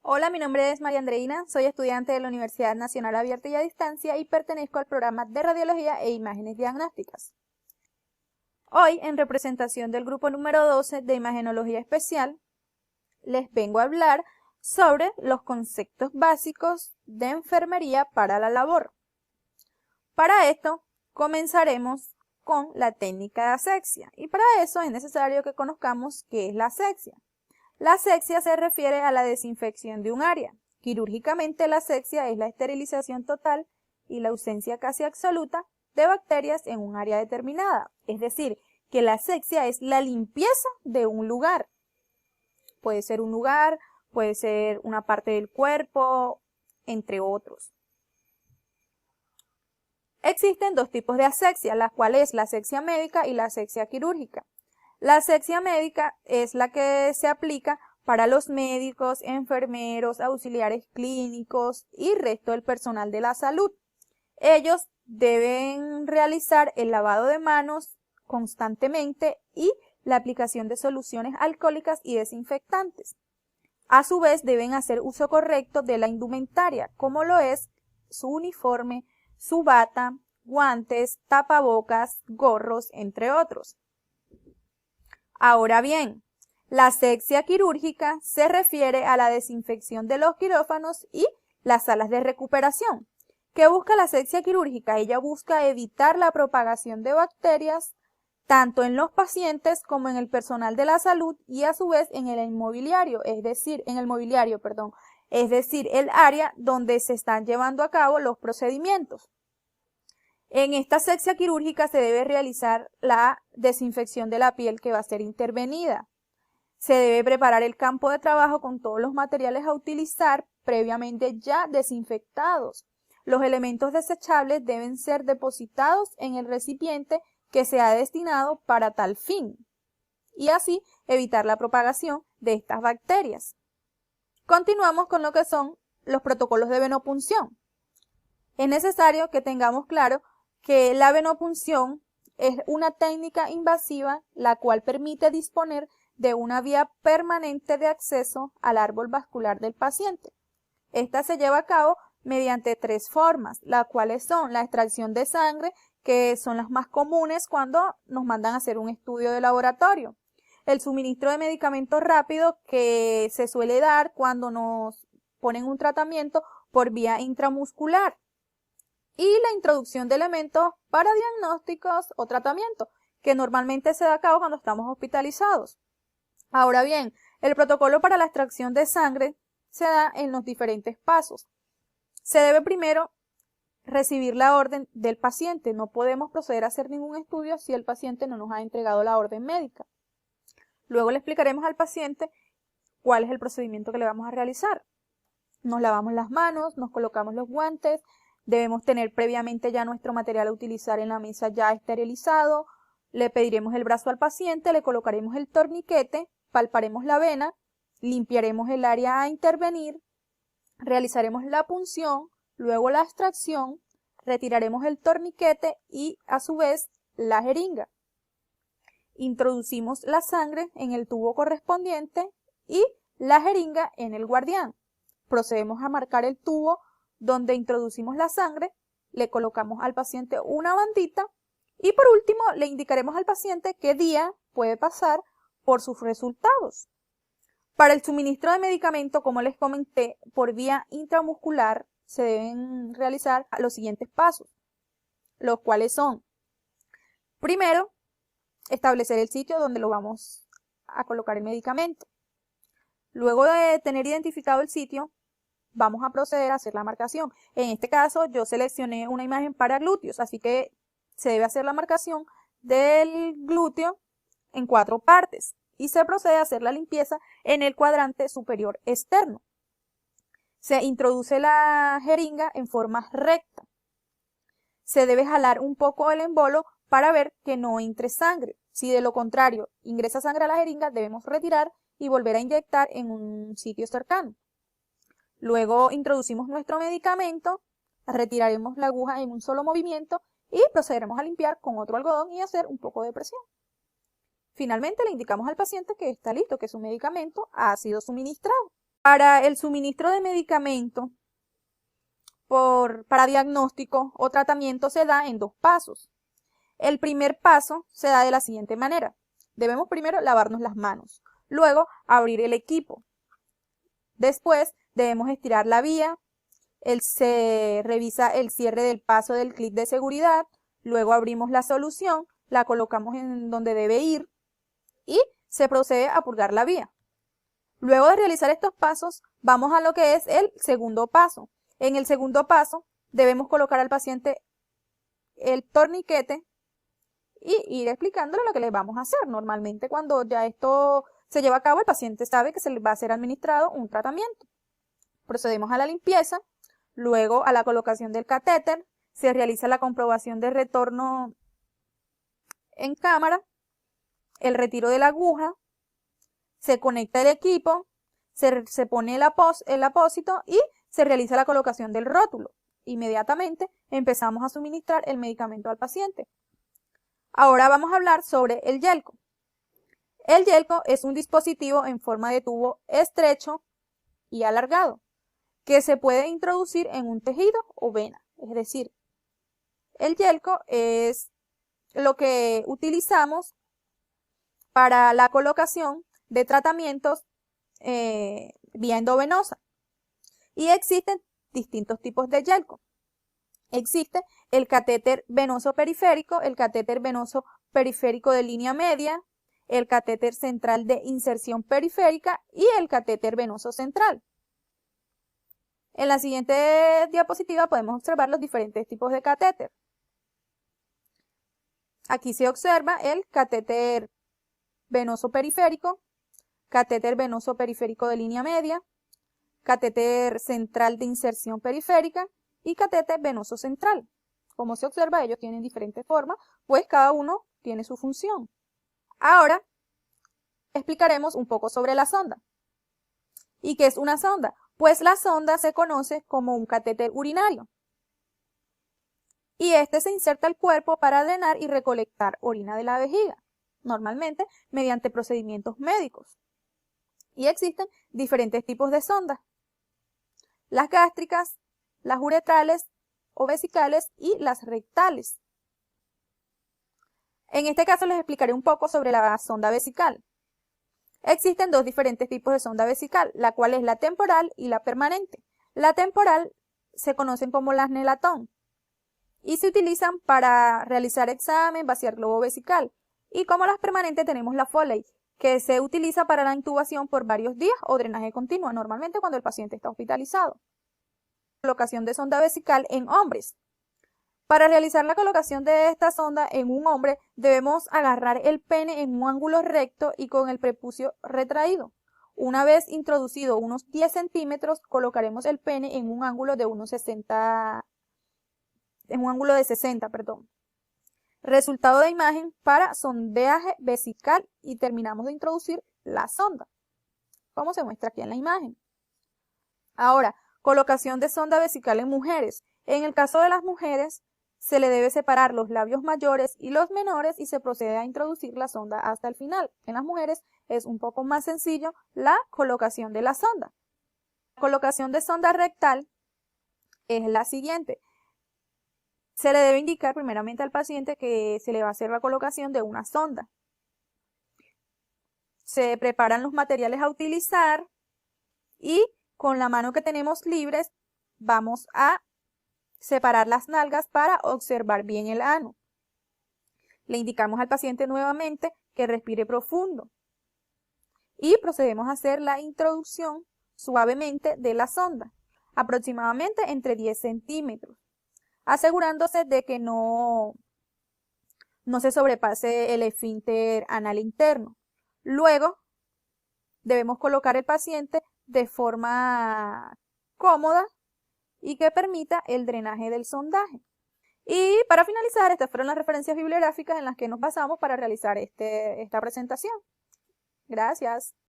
Hola, mi nombre es María Andreina, soy estudiante de la Universidad Nacional Abierta y a Distancia y pertenezco al programa de Radiología e Imágenes Diagnósticas. Hoy, en representación del grupo número 12 de Imagenología Especial, les vengo a hablar sobre los conceptos básicos de enfermería para la labor. Para esto, comenzaremos con la técnica de asepsia y para eso es necesario que conozcamos qué es la asepsia. La asepsia se refiere a la desinfección de un área. Quirúrgicamente, la asepsia es la esterilización total y la ausencia casi absoluta de bacterias en un área determinada. Es decir, que la asepsia es la limpieza de un lugar. Puede ser un lugar, puede ser una parte del cuerpo, entre otros. Existen dos tipos de asepsia, las cuales es la asepsia médica y la asepsia quirúrgica. La asepsia médica es la que se aplica para los médicos, enfermeros, auxiliares clínicos y resto del personal de la salud. Ellos deben realizar el lavado de manos constantemente y la aplicación de soluciones alcohólicas y desinfectantes. A su vez, deben hacer uso correcto de la indumentaria, como lo es su uniforme, su bata, guantes, tapabocas, gorros, entre otros. Ahora bien, la asepsia quirúrgica se refiere a la desinfección de los quirófanos y las salas de recuperación. ¿Qué busca la asepsia quirúrgica? Ella busca evitar la propagación de bacterias tanto en los pacientes como en el personal de la salud y a su vez en el mobiliario, es decir, el área donde se están llevando a cabo los procedimientos. En esta asepsia quirúrgica se debe realizar la desinfección de la piel que va a ser intervenida. Se debe preparar el campo de trabajo con todos los materiales a utilizar previamente ya desinfectados. Los elementos desechables deben ser depositados en el recipiente que se ha destinado para tal fin y así evitar la propagación de estas bacterias. Continuamos con lo que son los protocolos de venopunción. Es necesario que tengamos claro que la venopunción es una técnica invasiva la cual permite disponer de una vía permanente de acceso al árbol vascular del paciente. Esta se lleva a cabo mediante tres formas, las cuales son la extracción de sangre, que son las más comunes cuando nos mandan a hacer un estudio de laboratorio. El suministro de medicamentos rápidos que se suele dar cuando nos ponen un tratamiento por vía intramuscular. Y la introducción de elementos para diagnósticos o tratamientos, que normalmente se da a cabo cuando estamos hospitalizados. Ahora bien, el protocolo para la extracción de sangre se da en los diferentes pasos. Se debe primero recibir la orden del paciente. No podemos proceder a hacer ningún estudio si el paciente no nos ha entregado la orden médica. Luego le explicaremos al paciente cuál es el procedimiento que le vamos a realizar. Nos lavamos las manos, nos colocamos los guantes, debemos tener previamente ya nuestro material a utilizar en la mesa ya esterilizado, le pediremos el brazo al paciente, le colocaremos el torniquete, palparemos la vena, limpiaremos el área a intervenir, realizaremos la punción, luego la extracción, retiraremos el torniquete y a su vez la jeringa. Introducimos la sangre en el tubo correspondiente y la jeringa en el guardián. Procedemos a marcar el tubo donde introducimos la sangre, le colocamos al paciente una bandita y por último le indicaremos al paciente qué día puede pasar por sus resultados. Para el suministro de medicamento, como les comenté, por vía intramuscular se deben realizar los siguientes pasos, los cuales son, primero, establecer el sitio donde lo vamos a colocar el medicamento. Luego de tener identificado el sitio, vamos a proceder a hacer la marcación. En este caso, yo seleccioné una imagen para glúteos, así que se debe hacer la marcación del glúteo en 4 partes y se procede a hacer la limpieza en el cuadrante superior externo. Se introduce la jeringa en forma recta. Se debe jalar un poco el embolo para ver que no entre sangre. Si de lo contrario ingresa sangre a la jeringa, debemos retirar y volver a inyectar en un sitio cercano. Luego introducimos nuestro medicamento, retiraremos la aguja en un solo movimiento y procederemos a limpiar con otro algodón y hacer un poco de presión. Finalmente le indicamos al paciente que está listo, que su medicamento ha sido suministrado. Para el suministro de medicamento para diagnóstico o tratamiento se da en 2 pasos. El primer paso se da de la siguiente manera. Debemos primero lavarnos las manos, luego abrir el equipo. Después debemos estirar la vía, se revisa el cierre del paso del clip de seguridad, luego abrimos la solución, la colocamos en donde debe ir y se procede a purgar la vía. Luego de realizar estos pasos, vamos a lo que es el segundo paso. En el segundo paso, debemos colocar al paciente el torniquete y ir explicándole lo que le vamos a hacer. Normalmente, cuando ya esto se lleva a cabo, el paciente sabe que se le va a ser administrado un tratamiento. Procedemos a la limpieza, luego a la colocación del catéter, se realiza la comprobación de retorno en cámara, el retiro de la aguja, se conecta el equipo, se pone el apósito y se realiza la colocación del rótulo. Inmediatamente empezamos a suministrar el medicamento al paciente. Ahora vamos a hablar sobre el yelco. El yelco es un dispositivo en forma de tubo estrecho y alargado que se puede introducir en un tejido o vena. Es decir, el yelco es lo que utilizamos para la colocación de tratamientos vía endovenosa. Y existen distintos tipos de yelco. Existe el catéter venoso periférico, el catéter venoso periférico de línea media, el catéter central de inserción periférica y el catéter venoso central. En la siguiente diapositiva podemos observar los diferentes tipos de catéter. Aquí se observa el catéter venoso periférico, catéter venoso periférico de línea media, catéter central de inserción periférica y catéter venoso central. Como se observa, ellos tienen diferentes formas, pues cada uno tiene su función. Ahora explicaremos un poco sobre la sonda. ¿Y qué es una sonda? Pues la sonda se conoce como un catéter urinario. Y este se inserta al cuerpo para drenar y recolectar orina de la vejiga, normalmente mediante procedimientos médicos. Y existen diferentes tipos de sondas: las gástricas, las uretrales o vesicales y las rectales. En este caso les explicaré un poco sobre la sonda vesical. Existen 2 diferentes tipos de sonda vesical, la cual es la temporal y la permanente. La temporal se conocen como las Nelatón y se utilizan para realizar examen, vaciar globo vesical. Y como las permanentes tenemos la Foley, que se utiliza para la intubación por varios días o drenaje continuo, normalmente cuando el paciente está hospitalizado. Colocación de sonda vesical en hombres. Para realizar la colocación de esta sonda en un hombre, debemos agarrar el pene en un ángulo recto y con el prepucio retraído. Una vez introducido unos 10 centímetros, colocaremos el pene en un ángulo de unos 60, Resultado de imagen para sondeaje vesical y terminamos de introducir la sonda, como se muestra aquí en la imagen. Ahora, colocación de sonda vesical en mujeres. En el caso de las mujeres, se le debe separar los labios mayores y los menores y se procede a introducir la sonda hasta el final. En las mujeres es un poco más sencillo la colocación de la sonda. La colocación de sonda rectal es la siguiente. Se le debe indicar primeramente al paciente que se le va a hacer la colocación de una sonda. Se preparan los materiales a utilizar y con la mano que tenemos libres vamos a separar las nalgas para observar bien el ano. Le indicamos al paciente nuevamente que respire profundo y procedemos a hacer la introducción suavemente de la sonda, aproximadamente entre 10 centímetros, asegurándose de que no se sobrepase el esfínter anal interno. Luego, debemos colocar el paciente de forma cómoda y que permita el drenaje del sondaje. Y para finalizar, estas fueron las referencias bibliográficas en las que nos basamos para realizar esta presentación. Gracias.